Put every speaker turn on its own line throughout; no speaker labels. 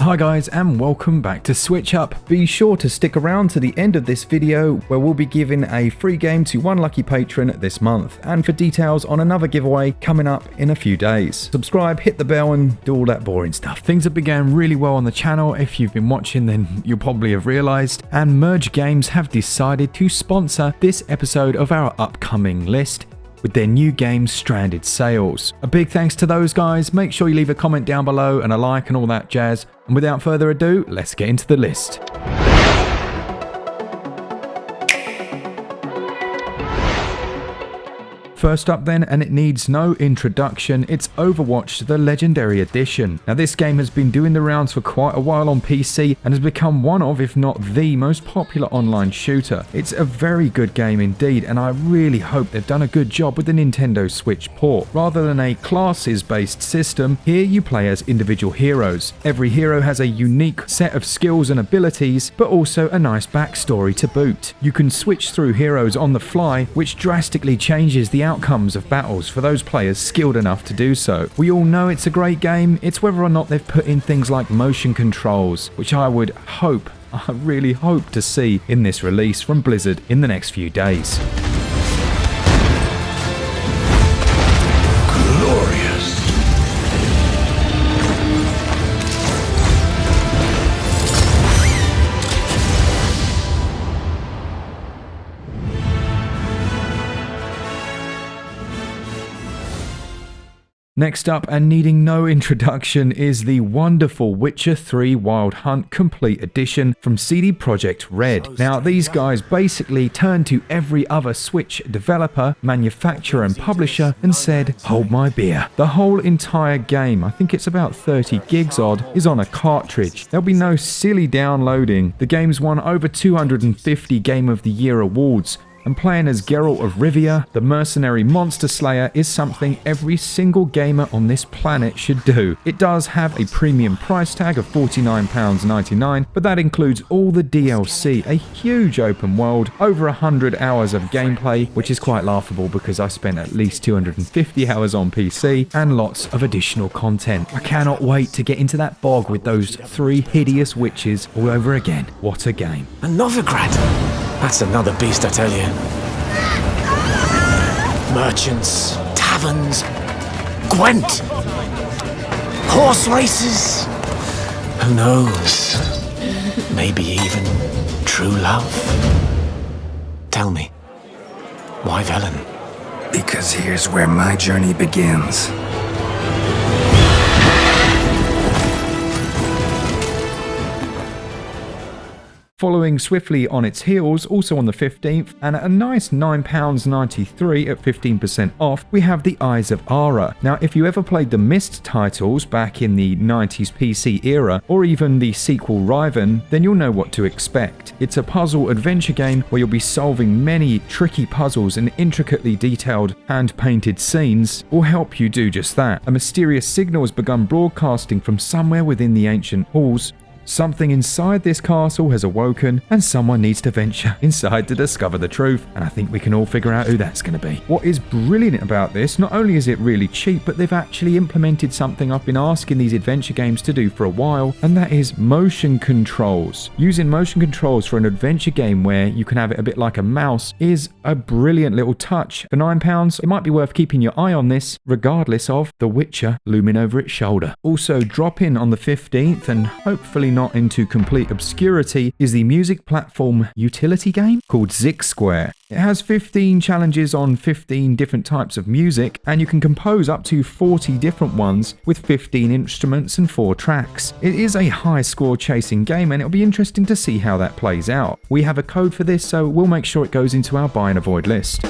Hi guys and welcome back to SwitchUp. Be sure to stick around to the end of this video where we'll be giving a free game to one lucky patron this month, and for details on another giveaway coming up in a few days. Subscribe, hit the bell and do all that boring stuff. Things have began really well on the channel. If you've been watching then you'll probably have realised, and Merge Games have decided to sponsor this episode of our upcoming list with their new game Stranded Sales. A big thanks to those guys. Make sure you leave a comment down below and a like and all that jazz. And without further ado, let's get into the list. First up then, and it needs no introduction, it's Overwatch the Legendary Edition. Now this game has been doing the rounds for quite a while on PC and has become one of, if not the most popular online shooter. It's a very good game indeed, and I really hope they've done a good job with the Nintendo Switch port. Rather than a classes based system, here you play as individual heroes. Every hero has a unique set of skills and abilities, but also a nice backstory to boot. You can switch through heroes on the fly, which drastically changes the outcomes of battles for those players skilled enough to do so. We all know it's a great game, it's whether or not they've put in things like motion controls, which I really hope to see in this release from Blizzard in the next few days.
Glorious.
Next up, and needing no introduction, is the wonderful Witcher 3 Wild Hunt Complete Edition from CD Projekt Red. Now, these guys basically turned to every other Switch developer, manufacturer and publisher and said, hold my beer. The whole entire game, I think it's about 30 gigs odd, is on a cartridge. There'll be no silly downloading. The game's won over 250 Game of the Year awards, and playing as Geralt of Rivia, the mercenary monster slayer, is something every single gamer on this planet should do. It does have a premium price tag of £49.99, but that includes all the DLC, a huge open world, over 100 hours of gameplay, which is quite laughable because I spent at least 250 hours on PC, and lots of additional content. I cannot wait to get into that bog with those 3 hideous witches all over again. What a game.
A Novigrad. That's another beast, I tell you. Merchants, taverns, Gwent, horse races. Who knows? Maybe even true love. Tell me, why Velen?
Because here's where my journey begins.
Following swiftly on its heels, also on the 15th, and at a nice £9.93 at 15% off, we have the Eyes of Aria. Now, if you ever played the Myst titles back in the 90s PC era, or even the sequel Riven, then you'll know what to expect. It's a puzzle adventure game where you'll be solving many tricky puzzles, and intricately detailed hand-painted scenes will help you do just that. A mysterious signal has begun broadcasting from somewhere within the ancient halls. Something inside this castle has awoken, and someone needs to venture inside to discover the truth, and I think we can all figure out who that's going to be. What is brilliant about this, not only is it really cheap, but they've actually implemented something I've been asking these adventure games to do for a while, and that is motion controls. Using motion controls for an adventure game where you can have it a bit like a mouse is a brilliant little touch. For £9, it might be worth keeping your eye on this, regardless of The Witcher looming over its shoulder. Also, drop in on the 15th, and hopefully not into complete obscurity, is the music platform utility game called Zig Square. It has 15 challenges on 15 different types of music, and you can compose up to 40 different ones with 15 instruments and 4 tracks. It is a high score chasing game, and it'll be interesting to see how that plays out. We have a code for this, so we'll make sure it goes into our buy and avoid list.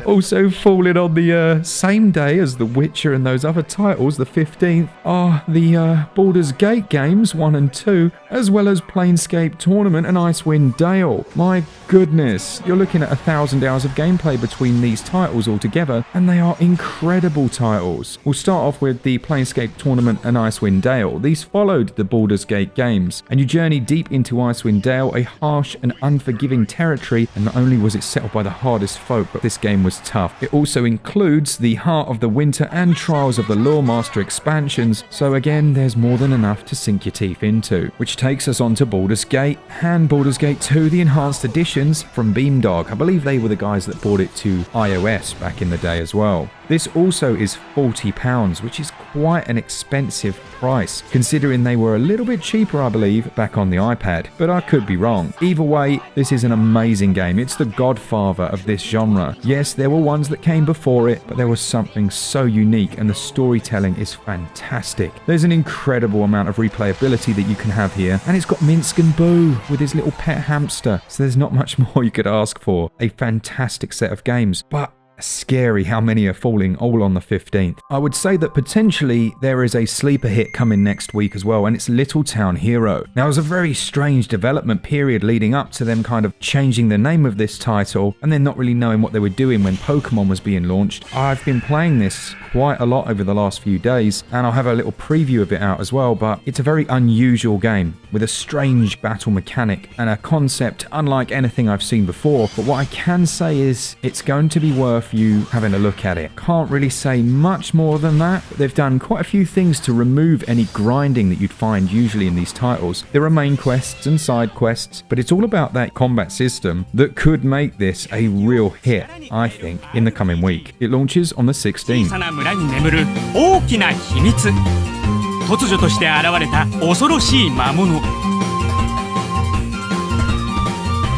Also falling on the same day as The Witcher and those other titles, the 15th, are the Baldur's Gate games 1 and 2, as well as Planescape Tournament and Icewind Dale. My goodness, you're looking at 1,000 hours of gameplay between these titles altogether, and they are incredible titles. We'll start off with the Planescape Tournament and Icewind Dale. These followed the Baldur's Gate games, and you journey deep into Icewind Dale, a harsh and unforgiving territory, and not only was it settled by the hardest folk, but this game was tough. It also includes the Heart of the Winter and Trials of the Loremaster expansions, so again, there's more than enough to sink your teeth into. Which takes us on to Baldur's Gate, and Baldur's Gate 2, the Enhanced Editions from Beamdog. I believe they were the guys that brought it to iOS back in the day as well. This also is £40, which is quite an expensive price, considering they were a little bit cheaper, I believe, back on the iPad, but I could be wrong. Either way, this is an amazing game. It's the godfather of this genre. Yes, there were ones that came before it, but there was something so unique, and the storytelling is fantastic. There's an incredible amount of replayability that you can have here, and it's got Minsk and Boo with his little pet hamster, so there's not much more you could ask for. A fantastic set of games, but scary how many are falling all on the 15th. I would say that potentially there is a sleeper hit coming next week as well, and it's Little Town Hero. Now, it was a very strange development period leading up to them kind of changing the name of this title and then not really knowing what they were doing when Pokemon was being launched. I've been playing this quite a lot over the last few days, and I'll have a little preview of it out as well, but it's a very unusual game with a strange battle mechanic and a concept unlike anything I've seen before. But what I can say is it's going to be worth you having a look at it. Can't really say much more than that, but they've done quite a few things to remove any grinding that you'd find usually in these titles. There are main quests and side quests, but it's all about that combat system that could make this a real hit, I think, in the coming week. It launches on the 16th.
村に眠る大きな秘密。突如として現れた恐ろしい魔物。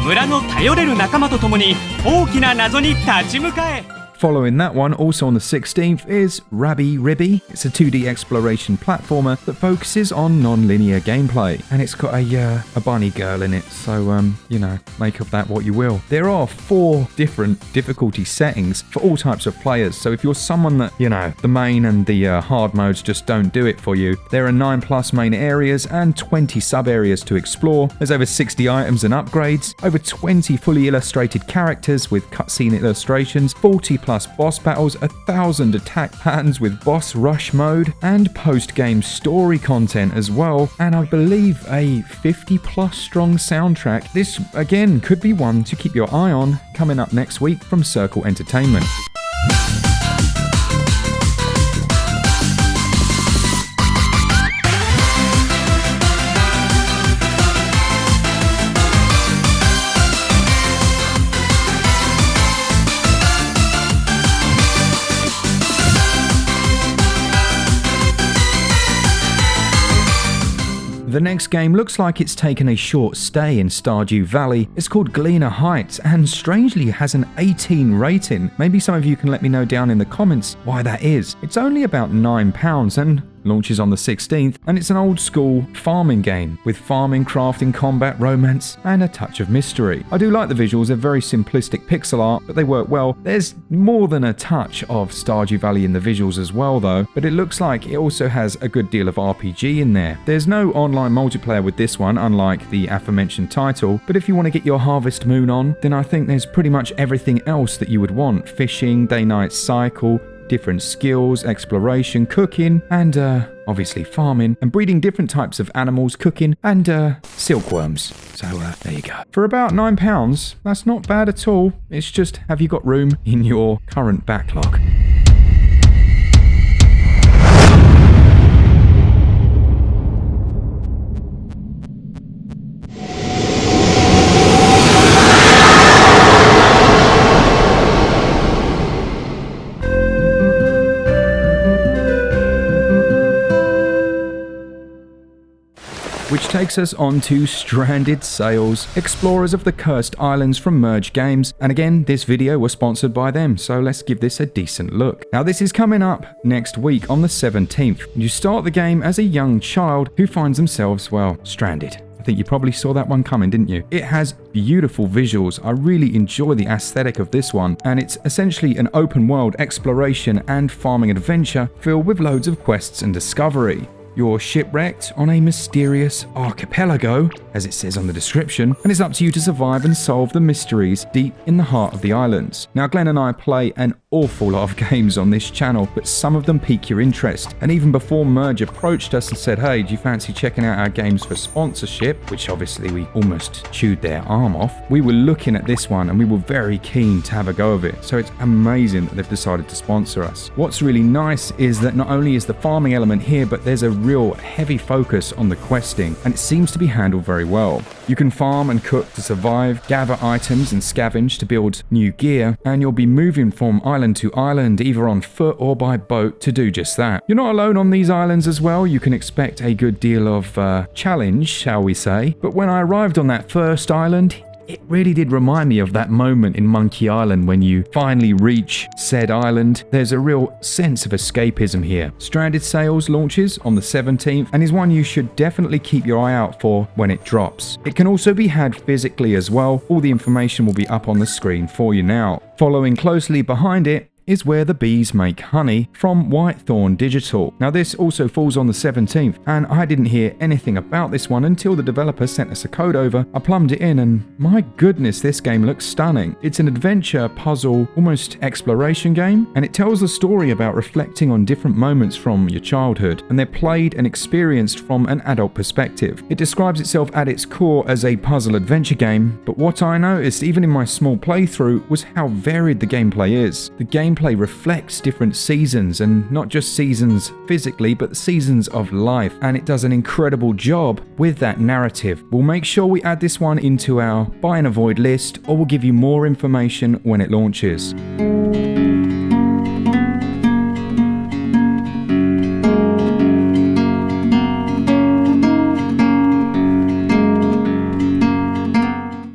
村の頼れる仲間と共に大きな謎に立ち向かえ。
Following that one, also on the 16th, is Rabi-Ribi. It's a 2D exploration platformer that focuses on non-linear gameplay, and it's got a bunny girl in it, so, you know, make of that what you will. There are 4 different difficulty settings for all types of players, so if you're someone that, you know, the main and the hard modes just don't do it for you, there are 9+ main areas and 20 sub-areas to explore. There's over 60 items and upgrades, over 20 fully illustrated characters with cutscene illustrations, 40+ boss battles, 1,000 attack patterns with boss rush mode, and post-game story content as well, and I believe a 50+ strong soundtrack. This, again, could be one to keep your eye on coming up next week from Circle Entertainment. The next game looks like it's taken a short stay in Stardew Valley. It's called Gleaner Heights and strangely has an 18 rating. Maybe some of you can let me know down in the comments why that is. It's only about £9 and launches on the 16th, and it's an old school farming game with farming, crafting, combat, romance, and a touch of mystery. I do like the visuals, they're very simplistic pixel art, but they work well. There's more than a touch of Stardew Valley in the visuals as well though, but it looks like it also has a good deal of RPG in there. There's no online multiplayer with this one, unlike the aforementioned title, but if you want to get your Harvest Moon on, then I think there's pretty much everything else that you would want. Fishing, day-night cycle, different skills, exploration, cooking, and obviously farming, and breeding different types of animals, cooking, and silkworms. So there you go. For about £9, that's not bad at all. It's just, have you got room in your current backlog? Which takes us on to Stranded Sails, explorers of the cursed islands from Merge Games, and again this video was sponsored by them, so let's give this a decent look. Now this is coming up next week on the 17th. You start the game as a young child who finds themselves, well, stranded. I think you probably saw that one coming, didn't you? It has beautiful visuals. I really enjoy the aesthetic of this one, and it's essentially an open world exploration and farming adventure filled with loads of quests and discovery. You're shipwrecked on a mysterious archipelago, as it says on the description, and it's up to you to survive and solve the mysteries deep in the heart of the islands. Now, Glen and I play an awful lot of games on this channel, but some of them pique your interest. And even before Merge approached us and said, hey, do you fancy checking out our games for sponsorship, which obviously we almost chewed their arm off, we were looking at this one and we were very keen to have a go of it. So it's amazing that they've decided to sponsor us. What's really nice is that not only is the farming element here, but there's a real heavy focus on the questing, and it seems to be handled very well. You can farm and cook to survive, gather items and scavenge to build new gear, and you'll be moving from island to island either on foot or by boat to do just that. You're not alone on these islands as well. You can expect a good deal of challenge, shall we say. But when I arrived on that first island, it really did remind me of that moment in Monkey Island when you finally reach said island. There's a real sense of escapism here. Stranded Sails launches on the 17th and is one you should definitely keep your eye out for when it drops. It can also be had physically as well. All the information will be up on the screen for you now. Following closely behind it is Where the Bees Make Honey from Whitethorn Digital. Now this also falls on the 17th, and I didn't hear anything about this one until the developer sent us a code over. I plumbed it in and my goodness, this game looks stunning. It's an adventure, puzzle, almost exploration game, and it tells a story about reflecting on different moments from your childhood, and they're played and experienced from an adult perspective. It describes itself at its core as a puzzle adventure game, but what I noticed even in my small playthrough was how varied the gameplay is. The gameplay reflects different seasons, and not just seasons physically, but seasons of life, and it does an incredible job with that narrative. We'll make sure we add this one into our buy and avoid list, or we'll give you more information when it launches.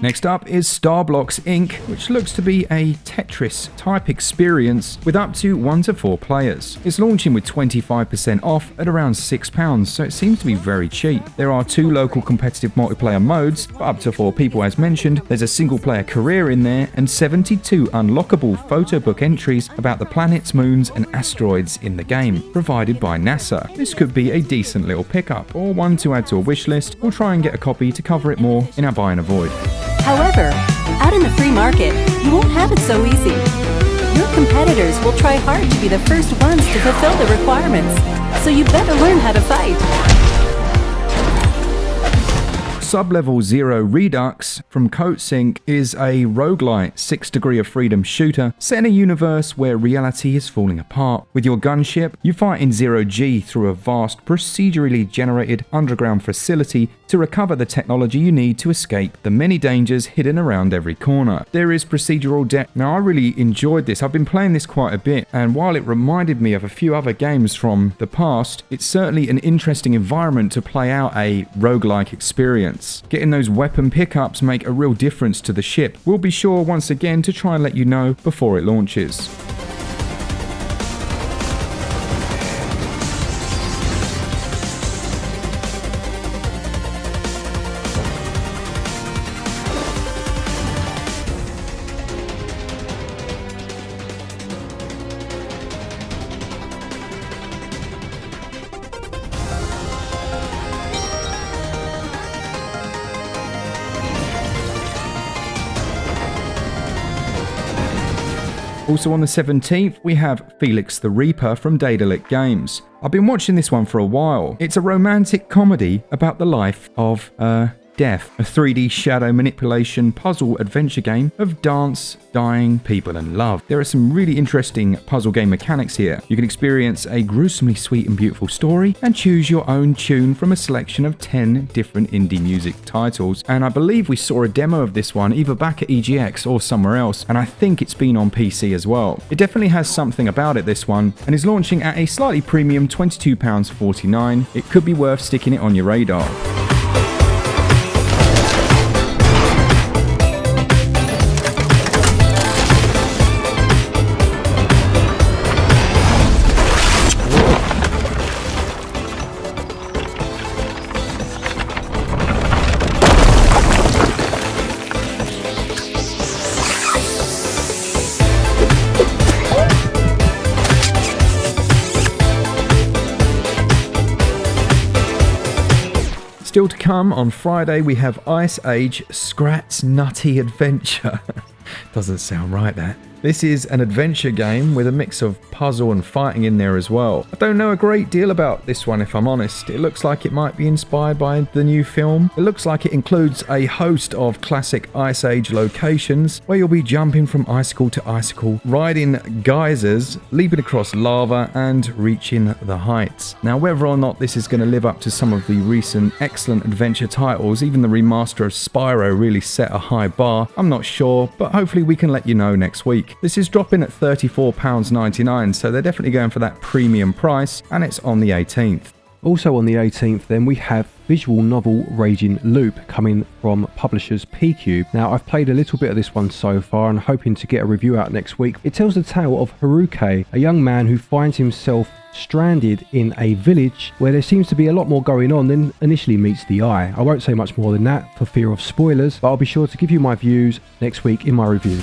Next up is Starblox Inc, which looks to be a Tetris type experience with up to 1 to 4 players. It's launching with 25% off at around £6, so it seems to be very cheap. There are 2 local competitive multiplayer modes for up to 4 people as mentioned. There's a single player career in there and 72 unlockable photo book entries about the planets, moons and asteroids in the game, provided by NASA. This could be a decent little pickup, or one to add to a wish list. We'll try and get a copy to cover it more in our buy and avoid.
However, out in the free market, you won't have it so easy. Your competitors will try hard to be the first ones to fulfill the requirements, so you better learn how to fight.
Sublevel Zero Redux from Coats Inc is a roguelite 6 degree of freedom shooter set in a universe where reality is falling apart. With your gunship, you fight in Zero G through a vast procedurally generated underground facility to recover the technology you need to escape the many dangers hidden around every corner. There is procedural depth. Now I really enjoyed this. I've been playing this quite a bit, and while it reminded me of a few other games from the past, it's certainly an interesting environment to play out a roguelike experience. Getting those weapon pickups make a real difference to the ship. We'll be sure once again to try and let you know before it launches. Also on the 17th, we have Felix the Reaper from Daedalic Games. I've been watching this one for a while. It's a romantic comedy about the life of Death, a 3D shadow manipulation puzzle adventure game of dance, dying, people and love. There are some really interesting puzzle game mechanics here. You can experience a gruesomely sweet and beautiful story and choose your own tune from a selection of 10 different indie music titles. And I believe we saw a demo of this one either back at EGX or somewhere else, and I think it's been on PC as well. It definitely has something about it, this one, and is launching at a slightly premium £22.49. It could be worth sticking it on your radar. Still to come on Friday, we have Ice Age Scrat's Nutty Adventure. Doesn't sound right, that. This is an adventure game with a mix of puzzle and fighting in there as well. I don't know a great deal about this one if I'm honest. It looks like it might be inspired by the new film. It looks like it includes a host of classic Ice Age locations where you'll be jumping from icicle to icicle, riding geysers, leaping across lava and reaching the heights. Now whether or not this is going to live up to some of the recent excellent adventure titles, even the remaster of Spyro really set a high bar, I'm not sure, but hopefully we can let you know next week. This is dropping at £34.99, so they're definitely going for that premium price, and it's on the 18th.
Also on the 18th then we have visual novel Raging Loop coming from publishers P-Cube. Now I've played a little bit of this one so far and hoping to get a review out next week. It tells the tale of Haruke, a young man who finds himself stranded in a village where there seems to be a lot more going on than initially meets the eye. I won't say much more than that for fear of spoilers, but I'll be sure to give you my views next week in my review.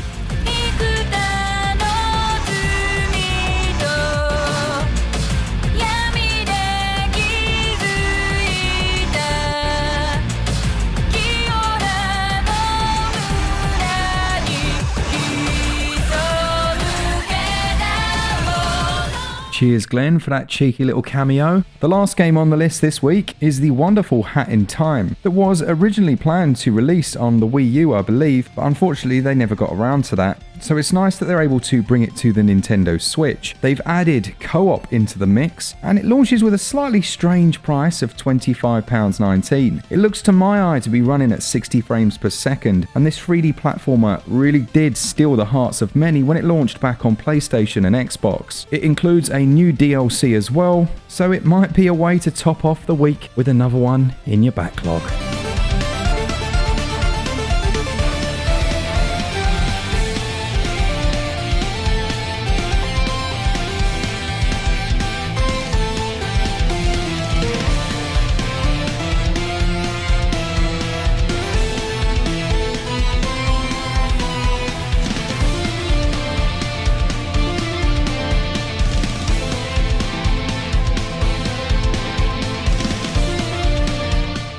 Cheers, Glen, for that cheeky little cameo. The last game on the list this week is the wonderful Hat in Time that was originally planned to release on the Wii U, I believe, but unfortunately they never got around to that. So it's nice that they're able to bring it to the Nintendo Switch. They've added co-op into the mix, and it launches with a slightly strange price of £25.19. It looks to my eye to be running at 60 frames per second, and this 3D platformer really did steal the hearts of many when it launched back on PlayStation and Xbox. It includes a new DLC as well, so it might be a way to top off the week with another one in your backlog.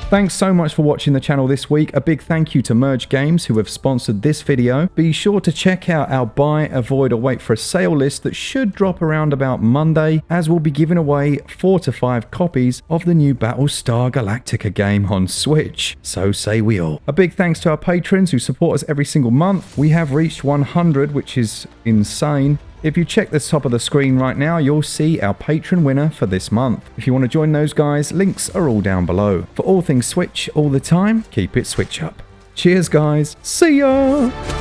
Thanks so much for watching the channel this week. A big thank you to Merge Games who have sponsored this video. Be sure to check out our buy, avoid or wait for a sale list that should drop around about Monday, as we'll be giving away 4 to 5 copies of the new Battlestar Galactica game on Switch. So say we all. A big thanks to our patrons who support us every single month. We have reached 100, which is insane. If you check the top of the screen right now, you'll see our patron winner for this month. If you want to join those guys, links are all down below. For all things Switch all the time, keep it Switch up. Cheers guys, see ya!